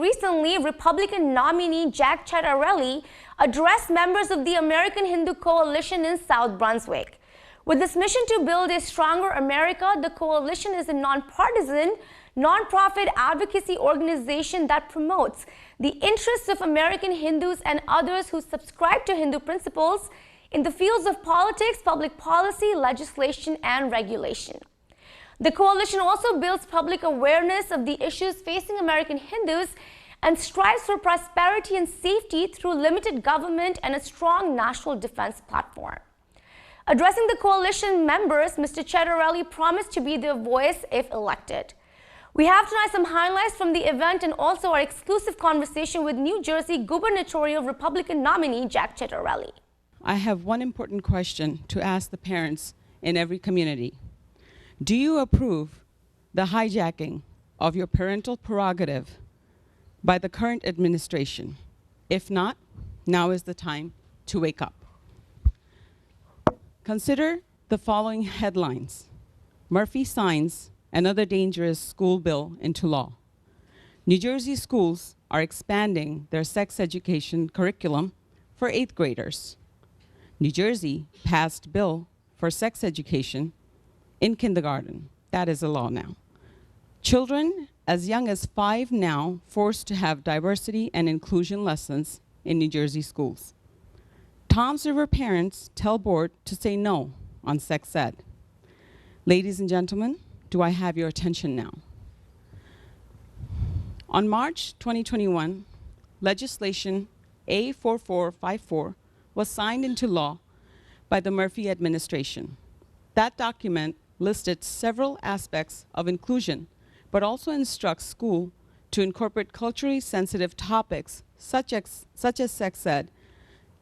Recently, Republican nominee Jack Ciattarelli addressed members of the American Hindu Coalition in South Brunswick. With this mission to build a stronger America, the coalition is a nonpartisan, nonprofit advocacy organization that promotes the interests of American Hindus and others who subscribe to Hindu principles in the fields of politics, public policy, legislation, and regulation. The coalition also builds public awareness of the issues facing American Hindus and strives for prosperity and safety through limited government and a strong national defense platform. Addressing the coalition members, Mr. Ciattarelli promised to be their voice if elected. We have tonight some highlights from the event and also our exclusive conversation with New Jersey gubernatorial Republican nominee Jack Ciattarelli. I have one important question to ask the parents in every community. Do you approve the hijacking of your parental prerogative by the current administration? If not, now is the time to wake up. Consider the following headlines. Murphy signs another dangerous school bill into law. New Jersey schools are expanding their sex education curriculum for 8th graders. New Jersey passed bill for sex education in kindergarten. That is a law now. Children as young as 5 now forced to have diversity and inclusion lessons in New Jersey schools. Toms River parents tell board to say no on sex ed. Ladies and gentlemen, do I have your attention now? On March 2021, legislation A4454 was signed into law by the Murphy administration. That document listed several aspects of inclusion, but also instructs school to incorporate culturally sensitive topics such as sex ed,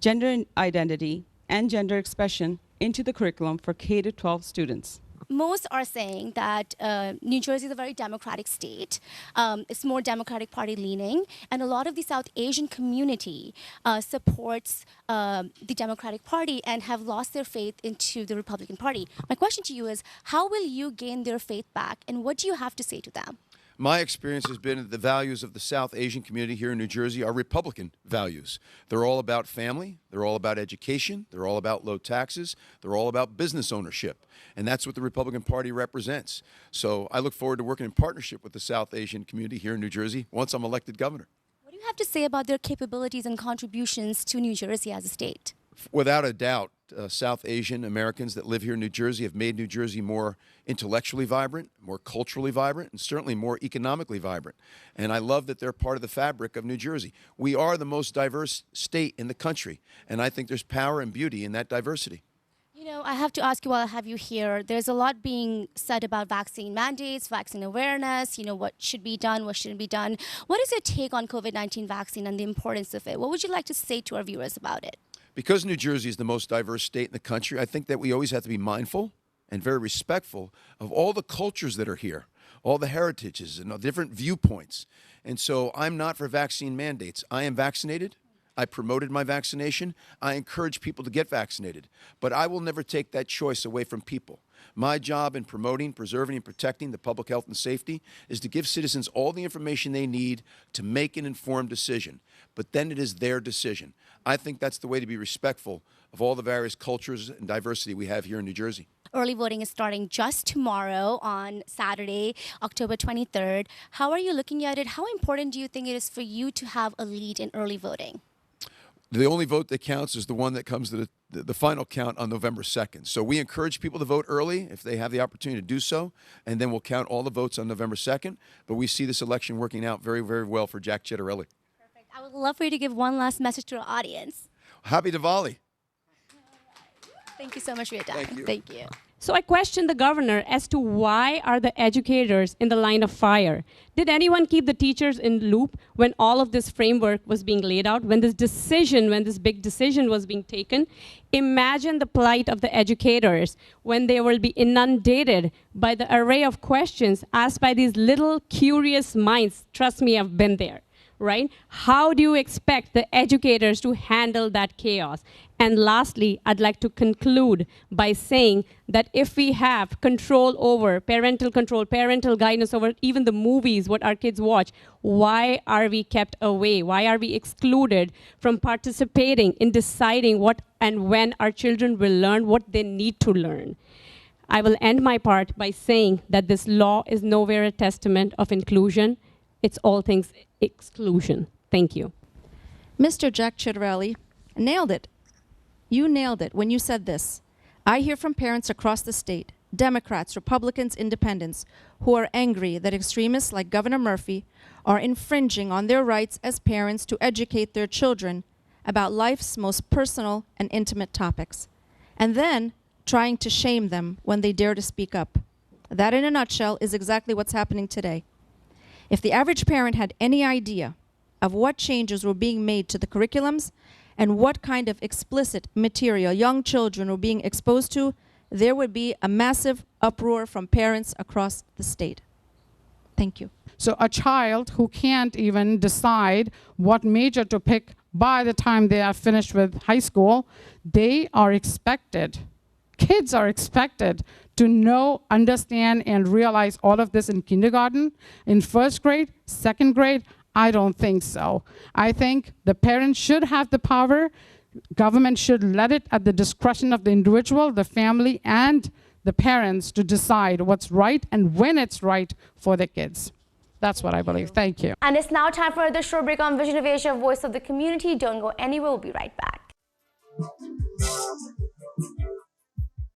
gender identity, and gender expression into the curriculum for K-12 students. Most are saying that New Jersey is a very democratic state. It's more Democratic Party leaning, and a lot of the South Asian community supports the Democratic Party and have lost their faith into the Republican Party. My question to you is, how will you gain their faith back, and what do you have to say to them? My experience has been that the values of the South Asian community here in New Jersey are Republican values. They're all about family, they're all about education, they're all about low taxes, they're all about business ownership. And that's what the Republican Party represents. So I look forward to working in partnership with the South Asian community here in New Jersey once I'm elected governor. What do you have to say about their capabilities and contributions to New Jersey as a state? Without a doubt, South Asian Americans that live here in New Jersey have made New Jersey more intellectually vibrant, more culturally vibrant, and certainly more economically vibrant. And I love that they're part of the fabric of New Jersey. We are the most diverse state in the country, and I think there's power and beauty in that diversity. You know, I have to ask you while I have you here, there's a lot being said about vaccine mandates, vaccine awareness, what should be done, what shouldn't be done. What is your take on COVID-19 vaccine and the importance of it? What would you like to say to our viewers about it? Because New Jersey is the most diverse state in the country, I think that we always have to be mindful and very respectful of all the cultures that are here, all the heritages and all different viewpoints. And so I'm not for vaccine mandates. I am vaccinated. I promoted my vaccination. I encourage people to get vaccinated. But I will never take that choice away from people. My job in promoting, preserving, and protecting the public health and safety is to give citizens all the information they need to make an informed decision. But then it is their decision. I think that's the way to be respectful of all the various cultures and diversity we have here in New Jersey. Early voting is starting just tomorrow on Saturday, October 23rd. How are you looking at it? How important do you think it is for you to have a lead in early voting? The only vote that counts is the one that comes to the final count on November 2nd. So we encourage people to vote early if they have the opportunity to do so, and then we'll count all the votes on November 2nd. But we see this election working out very, very well for Jack Ciattarelli. Perfect. I would love for you to give one last message to our audience. Happy Diwali. Thank you so much for your time. Thank you. Thank you. So I questioned the governor as to why are the educators in the line of fire? Did anyone keep the teachers in loop when all of this framework was being laid out, when this big decision was being taken? Imagine the plight of the educators when they will be inundated by the array of questions asked by these little curious minds. Trust me, I've been there. right? How do you expect the educators to handle that chaos? And lastly, I'd like to conclude by saying that if we have control over, parental guidance over even the movies, what our kids watch, why are we kept away? Why are we excluded from participating in deciding what and when our children will learn what they need to learn? I will end my part by saying that this law is nowhere a testament of inclusion. It's all things exclusion. Thank you. Mr. Jack Ciattarelli nailed it. You nailed it when you said this. I hear from parents across the state, Democrats, Republicans, Independents, who are angry that extremists like Governor Murphy are infringing on their rights as parents to educate their children about life's most personal and intimate topics, and then trying to shame them when they dare to speak up. That, in a nutshell, is exactly what's happening today. If the average parent had any idea of what changes were being made to the curriculums and what kind of explicit material young children were being exposed to, there would be a massive uproar from parents across the state. Thank you. So a child who can't even decide what major to pick by the time they are finished with high school, they are expected, kids are expected to know, understand, and realize all of this in kindergarten, in first grade, second grade. I don't think so. I think the parents should have the power. Government should let it at the discretion of the individual, the family, and the parents to decide what's right and when it's right for the kids. That's what I believe. Thank you. And it's now time for another short break on Vision of Asia, Voice of the Community. Don't go anywhere. We'll be right back.